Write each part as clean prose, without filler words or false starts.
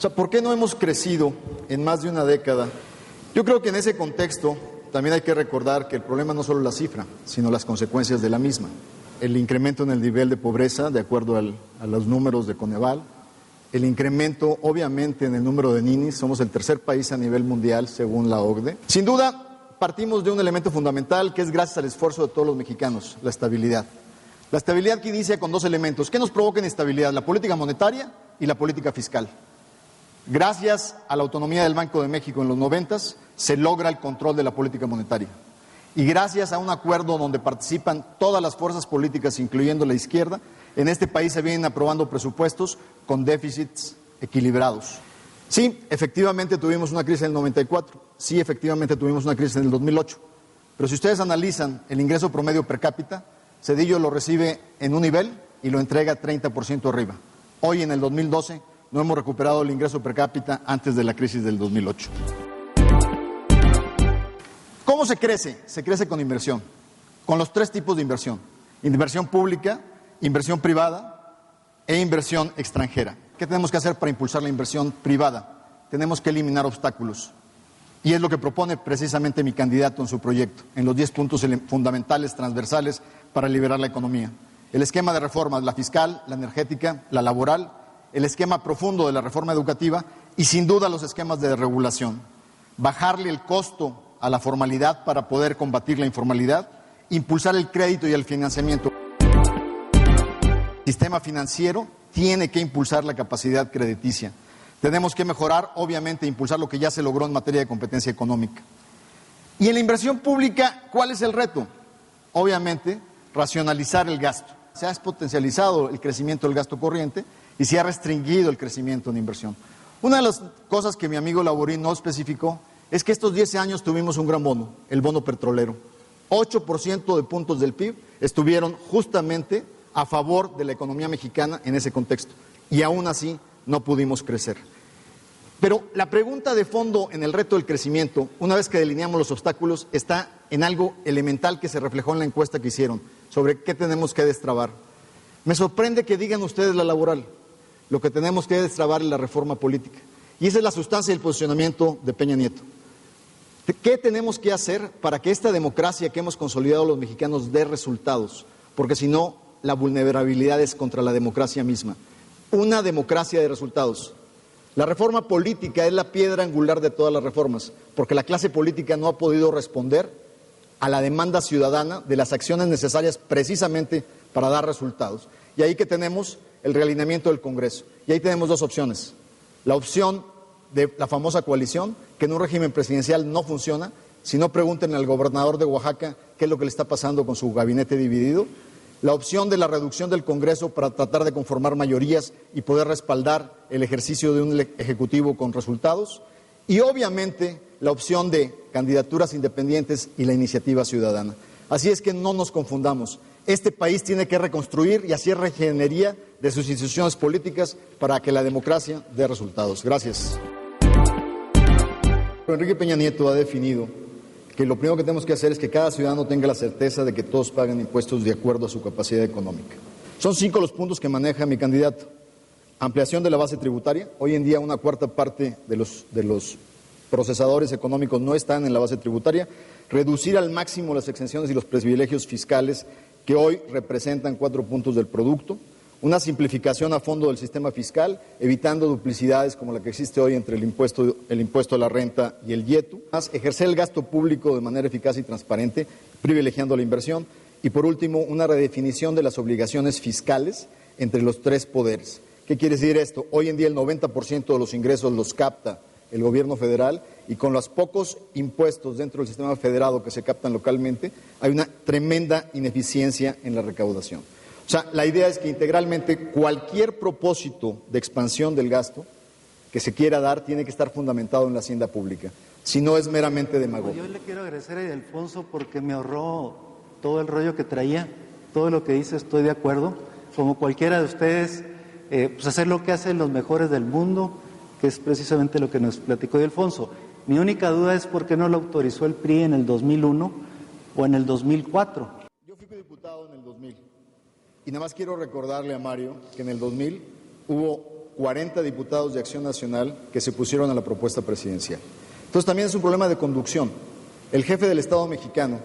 O sea, ¿por qué no hemos crecido en más de una década? Yo creo que en ese contexto también hay que recordar que el problema no solo es la cifra, sino las consecuencias de la misma. El incremento en el nivel de pobreza, de acuerdo a los números de Coneval, el incremento, obviamente, en el número de ninis, somos el tercer país a nivel mundial, según la OCDE. Sin duda, partimos de un elemento fundamental que es gracias al esfuerzo de todos los mexicanos, la estabilidad. La estabilidad que inicia con dos elementos. ¿Qué nos provoca inestabilidad? La política monetaria y la política fiscal. Gracias a la autonomía del Banco de México en los 90s, se logra el control de la política monetaria. Y gracias a un acuerdo donde participan todas las fuerzas políticas, incluyendo la izquierda, en este país se vienen aprobando presupuestos con déficits equilibrados. Sí, efectivamente tuvimos una crisis en el 94, sí, efectivamente tuvimos una crisis en el 2008, pero si ustedes analizan el ingreso promedio per cápita, Zedillo lo recibe en un nivel y lo entrega 30% arriba. Hoy, en el 2012, no hemos recuperado el ingreso per cápita antes de la crisis del 2008. ¿Cómo se crece? Se crece con inversión, con los tres tipos de inversión: inversión pública, inversión privada e inversión extranjera. ¿Qué tenemos que hacer para impulsar la inversión privada? Tenemos que eliminar obstáculos. Y es lo que propone precisamente mi candidato en su proyecto, en los 10 puntos fundamentales, transversales, para liberar la economía. El esquema de reformas, la fiscal, la energética, la laboral, el esquema profundo de la reforma educativa y, sin duda, los esquemas de regulación. Bajarle el costo a la formalidad para poder combatir la informalidad, impulsar el crédito y el financiamiento. El sistema financiero tiene que impulsar la capacidad crediticia. Tenemos que mejorar, obviamente, impulsar lo que ya se logró en materia de competencia económica. Y en la inversión pública, ¿cuál es el reto? Obviamente, racionalizar el gasto. Se ha exponencializado el crecimiento del gasto corriente y se ha restringido el crecimiento en inversión. Una de las cosas que mi amigo Laborín no especificó es que estos 10 años tuvimos un gran bono, el bono petrolero. 8% de puntos del PIB estuvieron justamente a favor de la economía mexicana en ese contexto. Y aún así no pudimos crecer. Pero la pregunta de fondo en el reto del crecimiento, una vez que delineamos los obstáculos, está en algo elemental que se reflejó en la encuesta que hicieron sobre qué tenemos que destrabar. Me sorprende que digan ustedes la laboral. Lo que tenemos que destrabar es la reforma política. Y esa es la sustancia del posicionamiento de Peña Nieto. ¿Qué tenemos que hacer para que esta democracia que hemos consolidado los mexicanos dé resultados? Porque si no, la vulnerabilidad es contra la democracia misma. Una democracia de resultados. La reforma política es la piedra angular de todas las reformas, porque la clase política no ha podido responder a la demanda ciudadana de las acciones necesarias precisamente para dar resultados. Y ahí que tenemos el realineamiento del Congreso. Y ahí tenemos dos opciones. La opción de la famosa coalición, que en un régimen presidencial no funciona. Si no, pregunten al gobernador de Oaxaca qué es lo que le está pasando con su gabinete dividido. La opción de la reducción del Congreso para tratar de conformar mayorías y poder respaldar el ejercicio de un ejecutivo con resultados. Y obviamente la opción de candidaturas independientes y la iniciativa ciudadana. Así es que no nos confundamos. Este país tiene que reconstruir y hacer regenería de sus instituciones políticas para que la democracia dé resultados. Gracias. Enrique Peña Nieto ha definido que lo primero que tenemos que hacer es que cada ciudadano tenga la certeza de que todos paguen impuestos de acuerdo a su capacidad económica. Son 5 los puntos que maneja mi candidato. Ampliación de la base tributaria. Hoy en día una cuarta parte de los procesadores económicos no están en la base tributaria. Reducir al máximo las exenciones y los privilegios fiscales que hoy representan 4 puntos del producto. Una simplificación a fondo del sistema fiscal, evitando duplicidades como la que existe hoy entre el impuesto a la renta y el IETU. Más, ejercer el gasto público de manera eficaz y transparente, privilegiando la inversión. Y por último, una redefinición de las obligaciones fiscales entre los 3 poderes. ¿Qué quiere decir esto? Hoy en día el 90% de los ingresos los capta el gobierno federal y con los pocos impuestos dentro del sistema federado que se captan localmente, hay una tremenda ineficiencia en la recaudación. O sea, la idea es que integralmente cualquier propósito de expansión del gasto que se quiera dar tiene que estar fundamentado en la hacienda pública, si no es meramente demagogia. Yo le quiero agradecer a Alfonso porque me ahorró todo el rollo que traía, todo lo que dice estoy de acuerdo, como cualquiera de ustedes, pues hacer lo que hacen los mejores del mundo, que es precisamente lo que nos platicó Alfonso. Mi única duda es por qué no lo autorizó el PRI en el 2001 o en el 2004. Yo fui diputado en el 2000 y nada más quiero recordarle a Mario que en el 2000 hubo 40 diputados de Acción Nacional que se pusieron a la propuesta presidencial. Entonces también es un problema de conducción. El jefe del Estado mexicano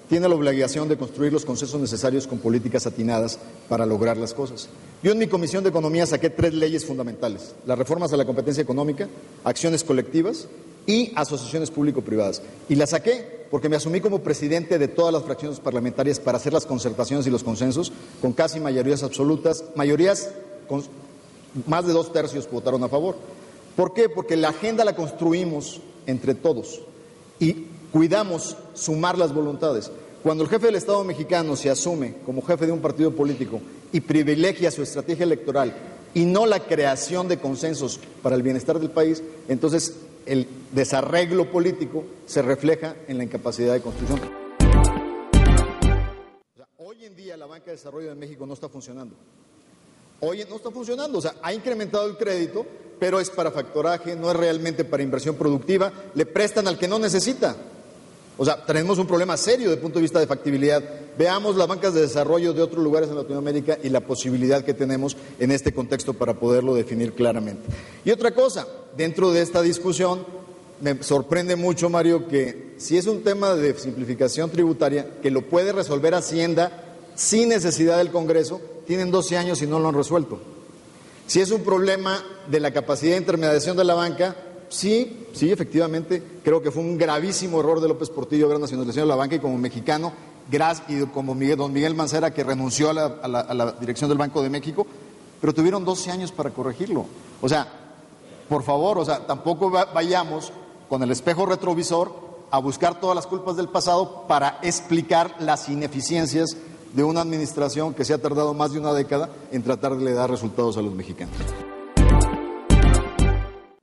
tiene la obligación de construir los consensos necesarios con políticas atinadas para lograr las cosas. Yo en mi Comisión de Economía saqué 3 leyes fundamentales: las reformas a la competencia económica, acciones colectivas y asociaciones público-privadas. Y las saqué porque me asumí como presidente de todas las fracciones parlamentarias para hacer las concertaciones y los consensos con casi mayorías absolutas, mayorías con más de 2/3 votaron a favor. ¿Por qué? Porque la agenda la construimos entre todos y cuidamos sumar las voluntades. Cuando el jefe del Estado mexicano se asume como jefe de un partido político y privilegia su estrategia electoral y no la creación de consensos para el bienestar del país, entonces el desarreglo político se refleja en la incapacidad de construcción. Hoy en día la banca de desarrollo de México no está funcionando. Hoy no está funcionando, ha incrementado el crédito, pero es para factoraje, no es realmente para inversión productiva, le prestan al que no necesita. Tenemos un problema serio desde el punto de vista de factibilidad. Veamos las bancas de desarrollo de otros lugares en Latinoamérica y la posibilidad que tenemos en este contexto para poderlo definir claramente. Y otra cosa, dentro de esta discusión, me sorprende mucho, Mario, que si es un tema de simplificación tributaria, que lo puede resolver Hacienda sin necesidad del Congreso, tienen 12 años y no lo han resuelto. Si es un problema de la capacidad de intermediación de la banca, sí, efectivamente, creo que fue un gravísimo error de López Portillo haber nacionalización de la banca, y como mexicano, y como don Miguel Mancera, que renunció a la dirección del Banco de México, pero tuvieron 12 años para corregirlo. Por favor, tampoco vayamos con el espejo retrovisor a buscar todas las culpas del pasado para explicar las ineficiencias de una administración que se ha tardado más de una década en tratar de dar resultados a los mexicanos.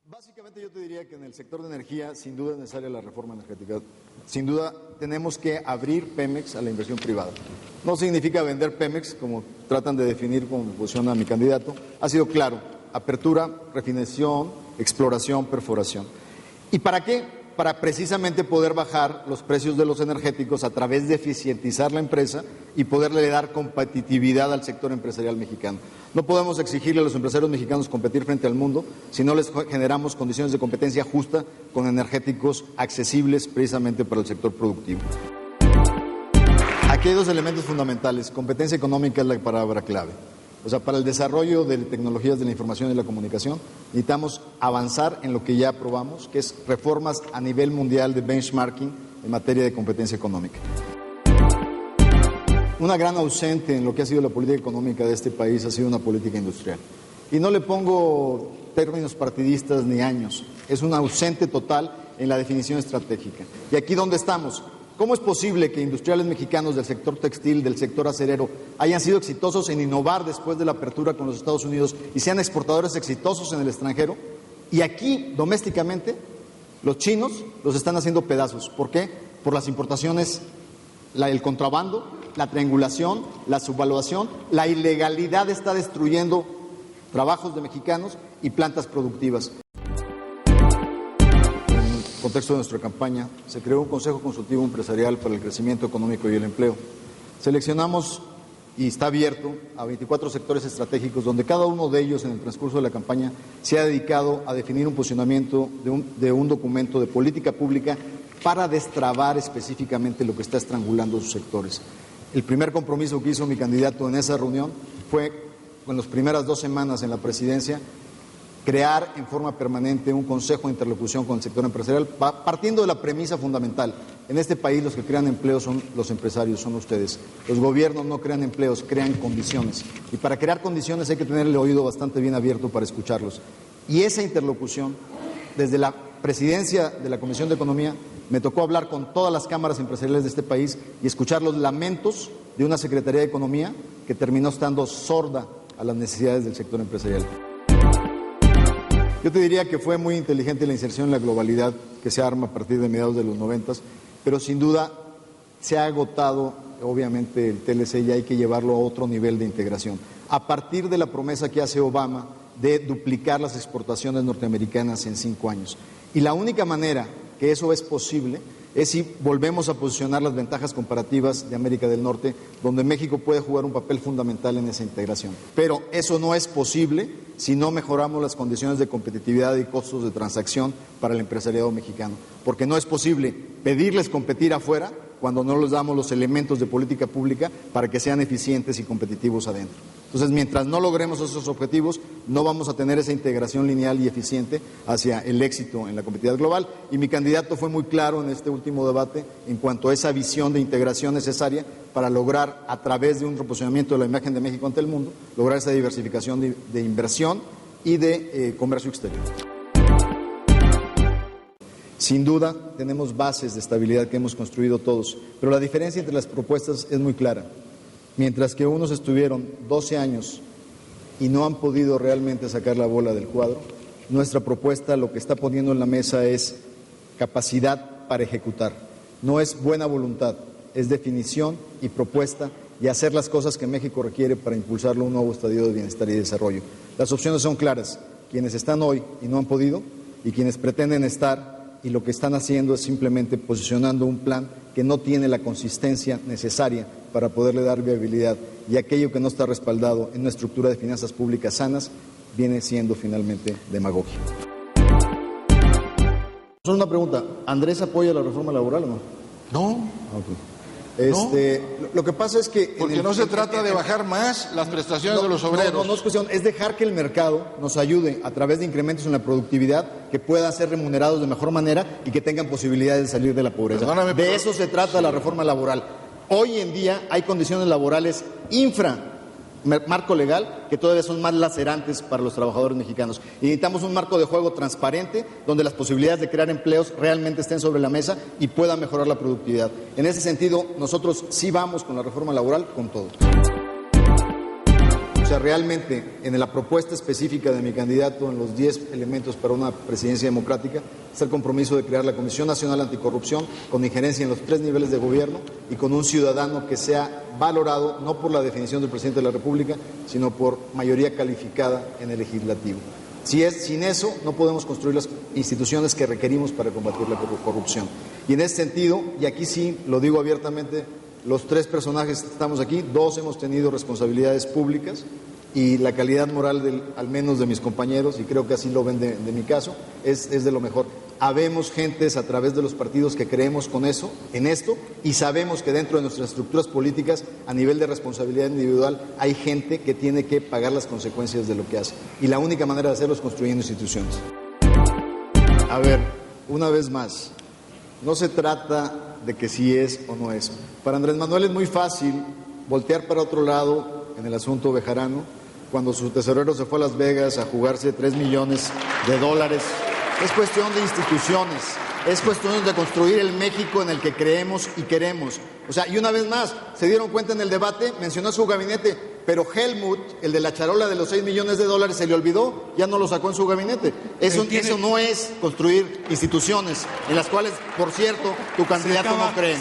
Básicamente yo te diría que en el sector de energía sin duda es necesaria la reforma energética. Sin duda tenemos que abrir Pemex a la inversión privada. No significa vender Pemex, como tratan de definir como posiciona mi candidato. Ha sido claro: apertura, refinación, exploración, perforación. ¿Y para qué? Para precisamente poder bajar los precios de los energéticos a través de eficientizar la empresa y poderle dar competitividad al sector empresarial mexicano. No podemos exigirle a los empresarios mexicanos competir frente al mundo si no les generamos condiciones de competencia justa con energéticos accesibles precisamente para el sector productivo. Aquí hay 2 elementos fundamentales. Competencia económica es la palabra clave. Para el desarrollo de tecnologías de la información y la comunicación necesitamos avanzar en lo que ya aprobamos, que es reformas a nivel mundial de benchmarking en materia de competencia económica. Una gran ausente en lo que ha sido la política económica de este país ha sido una política industrial. Y no le pongo términos partidistas ni años, es una ausente total en la definición estratégica. ¿Y aquí dónde estamos? ¿Cómo es posible que industriales mexicanos del sector textil, del sector acerero, hayan sido exitosos en innovar después de la apertura con los Estados Unidos y sean exportadores exitosos en el extranjero? Y aquí, domésticamente, los chinos los están haciendo pedazos. ¿Por qué? Por las importaciones, el contrabando, la triangulación, la subvaluación, la ilegalidad está destruyendo trabajos de mexicanos y plantas productivas. En el contexto de nuestra campaña, se creó un Consejo Consultivo Empresarial para el Crecimiento Económico y el Empleo. Seleccionamos, y está abierto, a 24 sectores estratégicos, donde cada uno de ellos en el transcurso de la campaña se ha dedicado a definir un posicionamiento de un documento de política pública para destrabar específicamente lo que está estrangulando sus sectores. El primer compromiso que hizo mi candidato en esa reunión fue, en las primeras 2 semanas en la presidencia, crear en forma permanente un consejo de interlocución con el sector empresarial, partiendo de la premisa fundamental: en este país los que crean empleos son los empresarios, son ustedes. Los gobiernos no crean empleos, crean condiciones. Y para crear condiciones hay que tener el oído bastante bien abierto para escucharlos. Y esa interlocución, desde la presidencia de la Comisión de Economía, me tocó hablar con todas las cámaras empresariales de este país y escuchar los lamentos de una Secretaría de Economía que terminó estando sorda a las necesidades del sector empresarial. Yo te diría que fue muy inteligente la inserción en la globalidad que se arma a partir de mediados de los 90, pero sin duda se ha agotado, obviamente, el TLC y hay que llevarlo a otro nivel de integración. A partir de la promesa que hace Obama de duplicar las exportaciones norteamericanas en 5 años. Y la única manera que eso es posible es si volvemos a posicionar las ventajas comparativas de América del Norte, donde México puede jugar un papel fundamental en esa integración. Pero eso no es posible si no mejoramos las condiciones de competitividad y costos de transacción para el empresariado mexicano, porque no es posible pedirles competir afuera cuando no les damos los elementos de política pública para que sean eficientes y competitivos adentro. Entonces, mientras no logremos esos objetivos, no vamos a tener esa integración lineal y eficiente hacia el éxito en la competitividad global. Y mi candidato fue muy claro en este último debate en cuanto a esa visión de integración necesaria para lograr, a través de un reposicionamiento de la imagen de México ante el mundo, lograr esa diversificación de inversión y de comercio exterior. Sin duda, tenemos bases de estabilidad que hemos construido todos, pero la diferencia entre las propuestas es muy clara. Mientras que unos estuvieron 12 años y no han podido realmente sacar la bola del cuadro, nuestra propuesta lo que está poniendo en la mesa es capacidad para ejecutar. No es buena voluntad, es definición y propuesta y hacer las cosas que México requiere para impulsarlo a un nuevo estadio de bienestar y desarrollo. Las opciones son claras, quienes están hoy y no han podido, y quienes pretenden estar y lo que están haciendo es simplemente posicionando un plan que no tiene la consistencia necesaria para poderle dar viabilidad, y aquello que no está respaldado en una estructura de finanzas públicas sanas viene siendo finalmente demagogia. Solo una pregunta, ¿Andrés apoya la reforma laboral o no? No. Okay. No. Lo que pasa es que... Porque no se trata de bajar más las prestaciones de los obreros. No es cuestión, es dejar que el mercado nos ayude a través de incrementos en la productividad, que puedan ser remunerados de mejor manera y que tengan posibilidades de salir de la pobreza. De eso se trata la reforma laboral. Hoy en día hay condiciones laborales marco legal que todavía son más lacerantes para los trabajadores mexicanos. Y necesitamos un marco de juego transparente donde las posibilidades de crear empleos realmente estén sobre la mesa y pueda mejorar la productividad. En ese sentido, nosotros sí vamos con la reforma laboral con todo. O sea, realmente, en la propuesta específica de mi candidato, en los 10 elementos para una presidencia democrática, está el compromiso de crear la Comisión Nacional Anticorrupción con injerencia en los 3 niveles de gobierno y con un ciudadano que sea valorado no por la definición del presidente de la República, sino por mayoría calificada en el legislativo. Sin eso, no podemos construir las instituciones que requerimos para combatir la corrupción. Y en ese sentido, y aquí sí lo digo abiertamente, los 3 personajes que estamos aquí, 2 hemos tenido responsabilidades públicas y la calidad moral al menos de mis compañeros, y creo que así lo ven de mi caso, es de lo mejor. Habemos gentes a través de los partidos que creemos en esto, y sabemos que dentro de nuestras estructuras políticas, a nivel de responsabilidad individual, hay gente que tiene que pagar las consecuencias de lo que hace. Y la única manera de hacerlo es construyendo instituciones. A ver, una vez más, no se trata de que si es o no es. Para Andrés Manuel es muy fácil voltear para otro lado en el asunto bejarano, cuando su tesorero se fue a Las Vegas a jugarse $3 millones. Es cuestión de instituciones, es cuestión de construir el México en el que creemos y queremos. O sea, y una vez más, se dieron cuenta en el debate, mencionó su gabinete, pero Helmut, el de la charola de los $6 millones, se le olvidó, ya no lo sacó en su gabinete. Eso no es construir instituciones en las cuales, por cierto, tu candidato no cree.